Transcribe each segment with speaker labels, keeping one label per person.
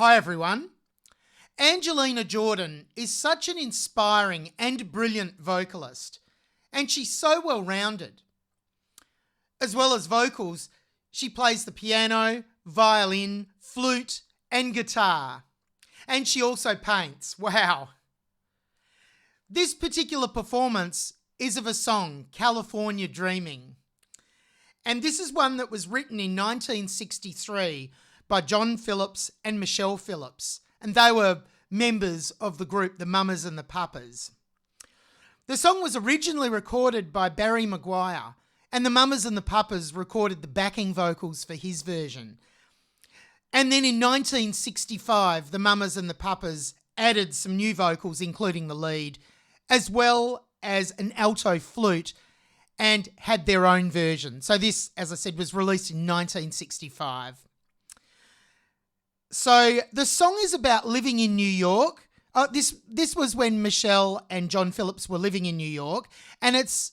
Speaker 1: Hi everyone. Angelina Jordan is such an inspiring and brilliant vocalist, and she's so well-rounded. As well as vocals, she plays the piano, violin, flute, and guitar. And she also paints. Wow. This particular performance is of a song, California Dreamin. And this is one that was written in 1963 by John Phillips and Michelle Phillips. And they were members of the group The Mamas and the Papas. The song was originally recorded by Barry Maguire, and the Mamas and the Papas recorded the backing vocals for his version. And then in 1965, the Mamas and the Papas added some new vocals, including the lead, as well as an alto flute, and had their own version. So this, as I said, was released in 1965. So the song is about living in New York. This was when Michelle and John Phillips were living in New York, and it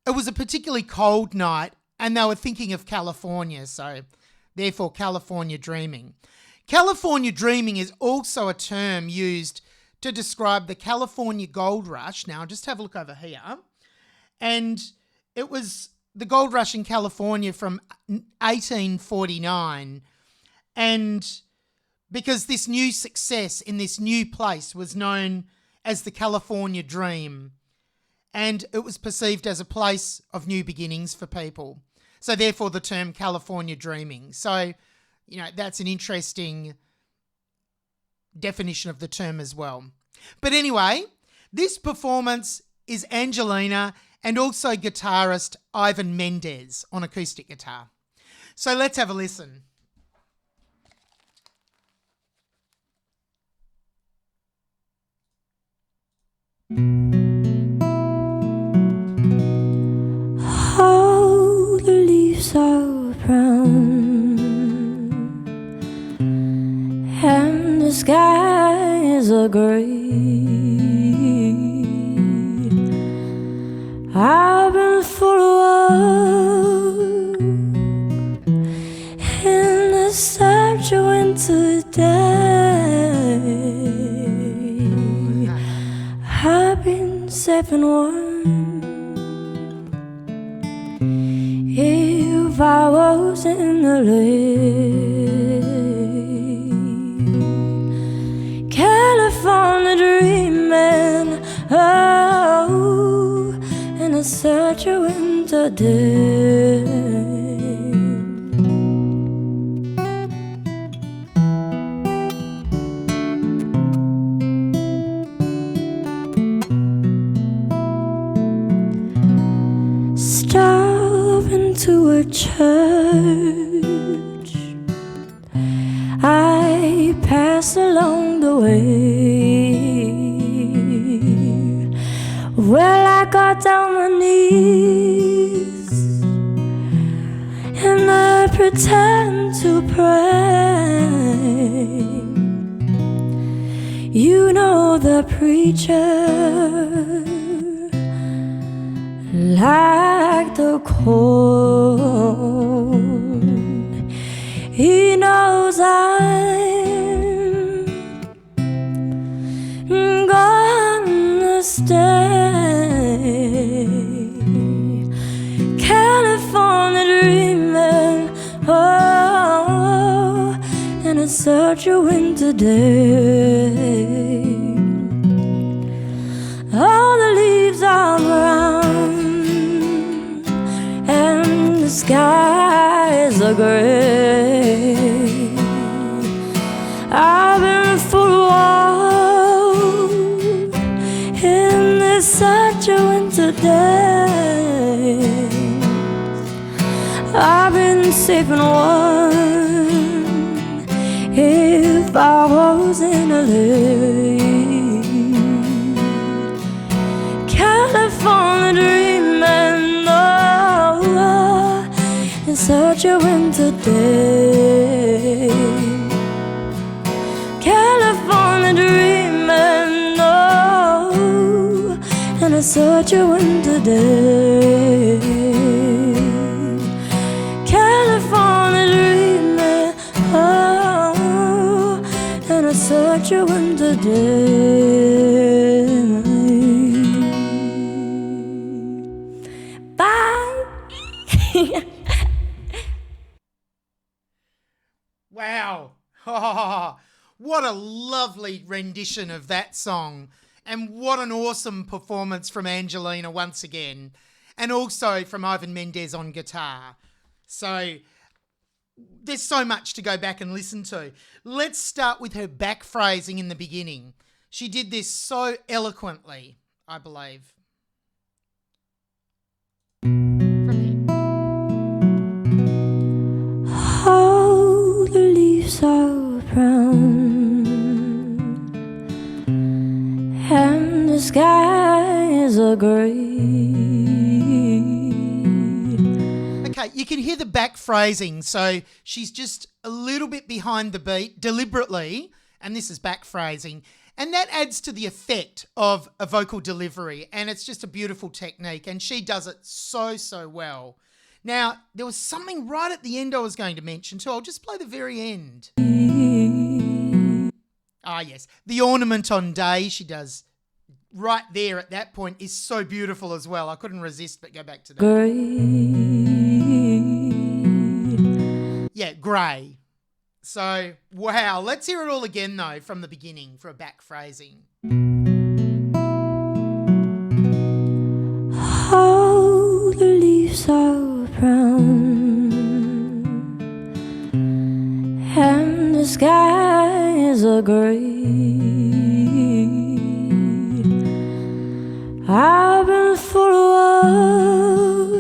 Speaker 1: was a particularly cold night, and they were thinking of California, so therefore California Dreamin. California Dreamin is also a term used to describe the California gold rush. Now, just have a look over here. And it was the gold rush in California from 1849. And because this new success in this new place was known as the California Dream, and it was perceived as a place of new beginnings for people. So therefore the term California Dreamin. So, that's an interesting definition of the term as well. But anyway, this performance is Angelina and also guitarist Ivan Mendez on acoustic guitar. So let's have a listen.
Speaker 2: All the leaves are brown and the skies are gray. I've been full of work in the such a winter day. I've been safe and warm. If I was in the lake, California dreaming, oh, in a such a winter day. To a church I passed along the way. Well, I got down my knees and I pretend to pray. You know the preacher, like the cold, he knows I'm gonna stay. California dreaming, oh, and it's such a winter day. All the leaves are brown, the skies are gray. I've been full of in this such a winter day. I've been safe and warm if I was in a lake. California dreaming, such a winter day. California dreaming, oh, and it's such a winter day. California dreamin', oh, and I search you in the day. Bye.
Speaker 1: Wow. What a lovely rendition of that song. And what an awesome performance from Angelina once again. And also from Ivan Mendes on guitar. So there's so much to go back and listen to. Let's start with her back phrasing in the beginning. She did this so eloquently, I believe.
Speaker 2: How the leaves are brown and the skies are grey.
Speaker 1: Okay, you can hear the back phrasing. So she's just a little bit behind the beat deliberately, and this is back phrasing. And that adds to the effect of a vocal delivery, and it's just a beautiful technique, and she does it so, so well. Now, there was something right at the end I was going to mention too. I'll just play the very end. Ah, yes. The ornament on day she does right there at that point is so beautiful as well. I couldn't resist but go back to that. Yeah, grey. So, wow. Let's hear it all again though from the beginning for a back phrasing.
Speaker 2: How the leaves are brown and the skies are grey. I've been full of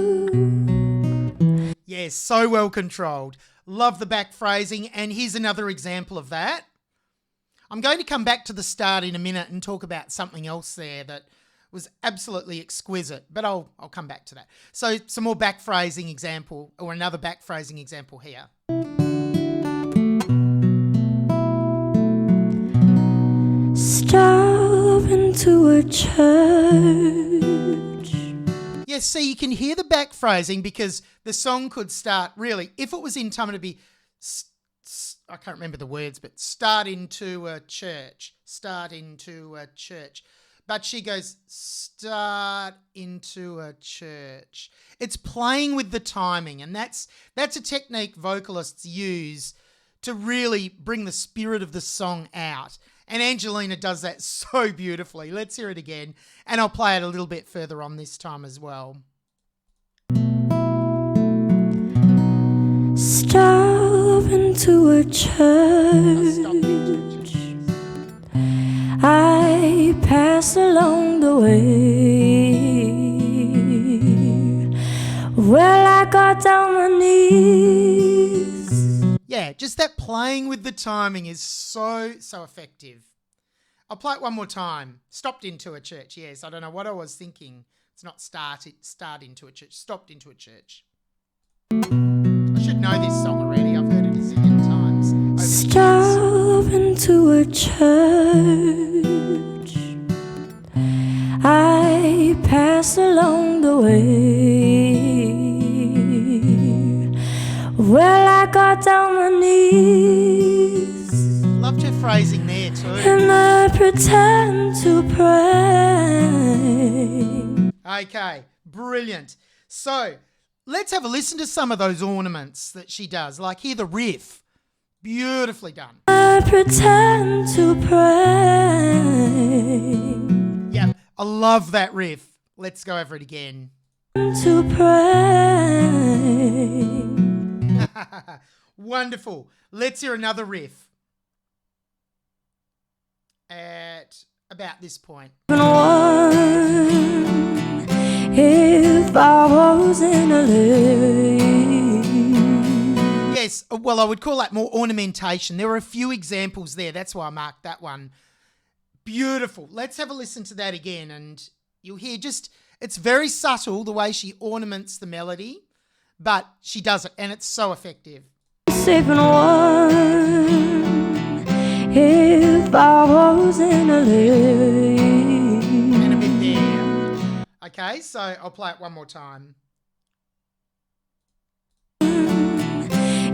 Speaker 2: work.
Speaker 1: Yes, so well controlled. Love the back phrasing, and here's another example of that. I'm going to come back to the start in a minute and talk about something else there that was absolutely exquisite, but I'll come back to that. So some more back phrasing example, or another back phrasing example here.
Speaker 2: Stop into a church.
Speaker 1: Yes, see, you can hear the back phrasing because the song could start really, if it was in time, it'd be, I can't remember the words, but start into a church, start into a church. But she goes, start into a church. It's playing with the timing, and that's a technique vocalists use to really bring the spirit of the song out. And Angelina does that so beautifully. Let's hear it again, and I'll play it a little bit further on this time as well.
Speaker 2: Stop into a church. I pass along the way. Well, I got down my knees.
Speaker 1: Yeah, just that playing with the timing is so effective. I'll play it one more time. Stopped into a church. Yes, I don't know what I was thinking. It's not start into a church. Stopped into a church. I should know this song already. I've heard it a zillion times.
Speaker 2: Stop into a church. I pass along the way. Well, I got down my knees.
Speaker 1: Loved her phrasing there too.
Speaker 2: And I pretend to pray.
Speaker 1: Okay, brilliant. So let's have a listen to some of those ornaments that she does. Like hear the riff. Beautifully done.
Speaker 2: I pretend to pray.
Speaker 1: Yeah, I love that riff. Let's go over it again.
Speaker 2: To pray.
Speaker 1: Wonderful. Let's hear another riff. At about this point.
Speaker 2: If I was in a lane.
Speaker 1: Yes, well, I would call that more ornamentation. There were a few examples there. That's why I marked that one. Beautiful. Let's have a listen to that again, and you'll hear it's very subtle the way she ornaments the melody, but she does it, and it's so effective.
Speaker 2: Safe and warm. If I was in a lane.
Speaker 1: And a bit there. Okay, so I'll play it one more time.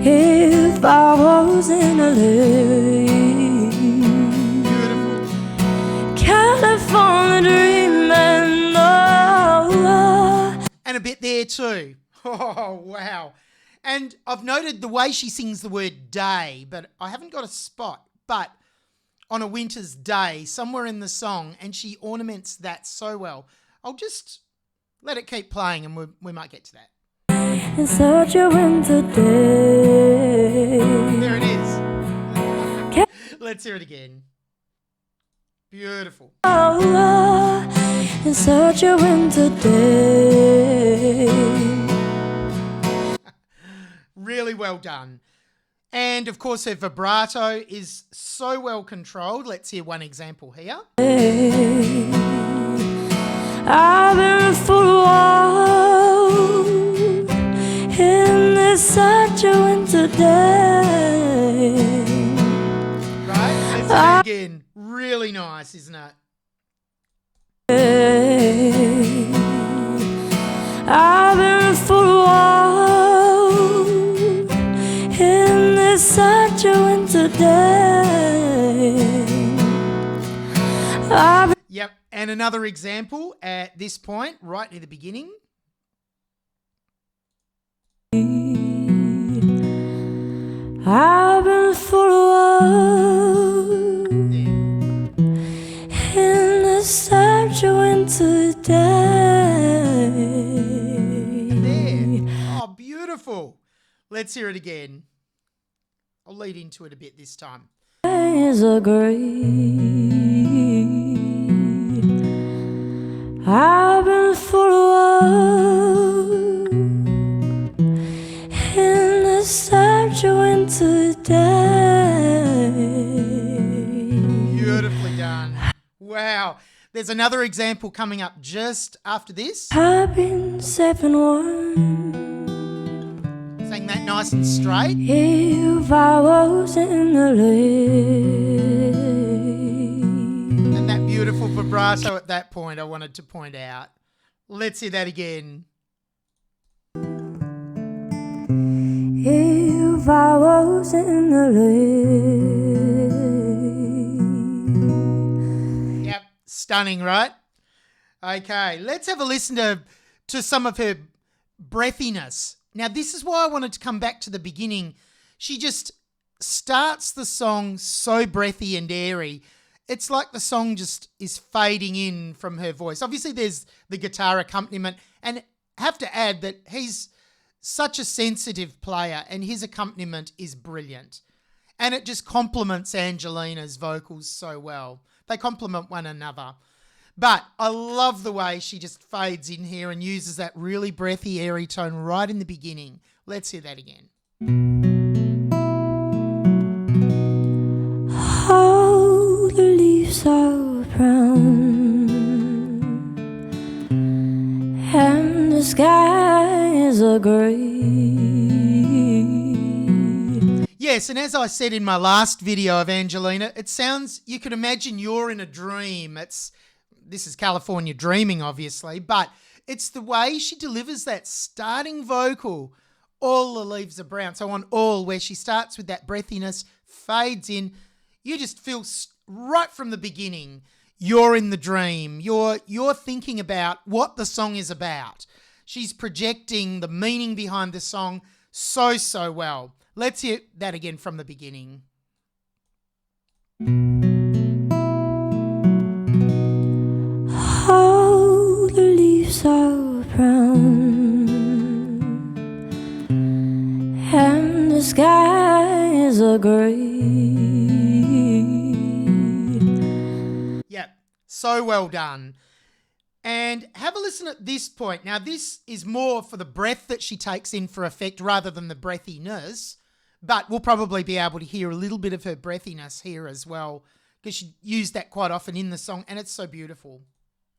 Speaker 2: If I was in a lane.
Speaker 1: there too. Oh, wow. And I've noted the way she sings the word day, but I haven't got a spot. But on a winter's day, somewhere in the song, and she ornaments that so well. I'll just let it keep playing and we might get to that.
Speaker 2: In such a winter day.
Speaker 1: There it is. Let's hear it again. Beautiful.
Speaker 2: Oh, in such a winter day.
Speaker 1: Really well done. And of course her vibrato is so well controlled. Let's hear one example here.
Speaker 2: I've been full of in this such a winter day.
Speaker 1: Right? Let's hear it again. Really nice, isn't it?
Speaker 2: I've been full of in this such a winter day.
Speaker 1: Yep, and another example at this point, right near the beginning.
Speaker 2: I've been full of in this such a winter day.
Speaker 1: There. Oh, beautiful. Let's hear it again. I'll lead into it a bit this time.
Speaker 2: Is a great. I've been full of in this such a winter day.
Speaker 1: Beautifully done. Wow. There's another example coming up just after this.
Speaker 2: I've been 7-1.
Speaker 1: Saying that nice and straight.
Speaker 2: If I was in the lake.
Speaker 1: And that beautiful vibrato at that point I wanted to point out. Let's hear that again.
Speaker 2: If I was in the lake.
Speaker 1: Yep, stunning, right? Okay, let's have a listen to some of her breathiness. Now, this is why I wanted to come back to the beginning. She just starts the song so breathy and airy. It's like the song just is fading in from her voice. Obviously, there's the guitar accompaniment, and I have to add that he's such a sensitive player and his accompaniment is brilliant. And it just complements Angelina's vocals so well. They complement one another. But I love the way she just fades in here and uses that really breathy, airy tone right in the beginning. Let's hear that again.
Speaker 2: Oh, the leaves are brown and the skies are grey.
Speaker 1: Yes, and as I said in my last video of Angelina, it sounds, you could imagine you're in a dream. This is California Dreaming, obviously, but it's the way she delivers that starting vocal. All the leaves are brown. So on all, where she starts with that breathiness, fades in, you just feel right from the beginning, you're in the dream. You're thinking about what the song is about. She's projecting the meaning behind the song so well. Let's hear that again from the beginning.
Speaker 2: Oh, the leaves are brown and the skies are grey.
Speaker 1: Yep, so well done. And have a listen at this point. Now, this is more for the breath that she takes in for effect rather than the breathiness, but we'll probably be able to hear a little bit of her breathiness here as well, because she used that quite often in the song, and it's so beautiful.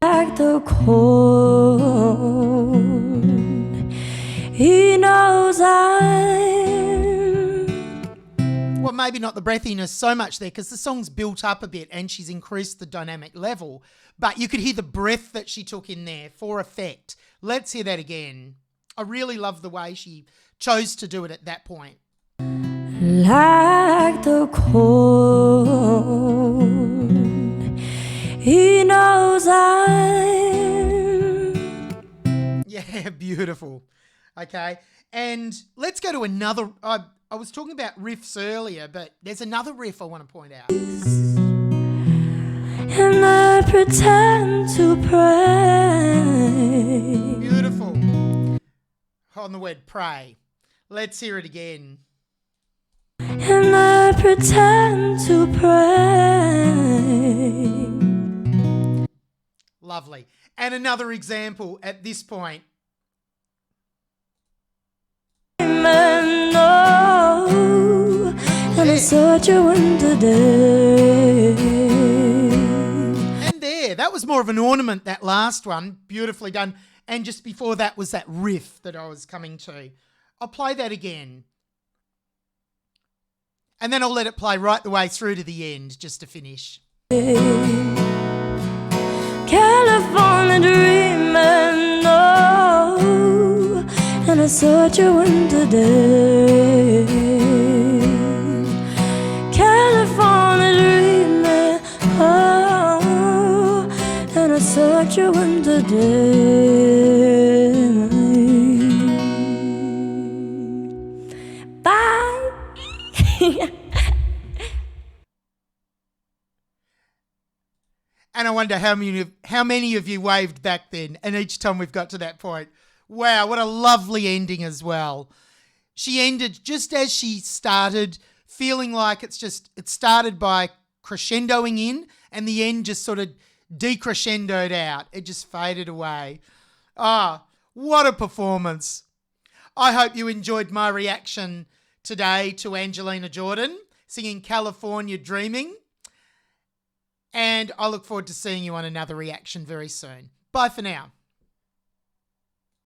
Speaker 2: Like the cold, he knows
Speaker 1: Well, maybe not the breathiness so much there, because the song's built up a bit and she's increased the dynamic level, but you could hear the breath that she took in there for effect. Let's hear that again. I really love the way she chose to do it at that point.
Speaker 2: like the cold, he knows
Speaker 1: Yeah, beautiful. Okay. And let's go to another. I was talking about riffs earlier, but there's another riff I want to point out.
Speaker 2: And I pretend to pray.
Speaker 1: Beautiful. On the word pray. Let's hear it again.
Speaker 2: And I pretend to pray.
Speaker 1: Lovely. And another example at this point.
Speaker 2: No, and I search you in the day.
Speaker 1: And there, that was more of an ornament, that last one. Beautifully done. And just before that was that riff that I was coming to. I'll play that again. And then I'll let it play right the way through to the end, just to finish.
Speaker 2: California dreaming, no, and I search you in the day. California dreaming, oh, and I search you in the day. Bye.
Speaker 1: And I wonder how many of you waved back then, and each time we've got to that point. Wow, what a lovely ending as well. She ended just as she started, feeling like it started by crescendoing in, and the end just sort of decrescendoed out. It just faded away. Ah, what a performance. I hope you enjoyed my reaction today to Angelina Jordan singing California Dreamin. And I look forward to seeing you on another reaction very soon. Bye for now.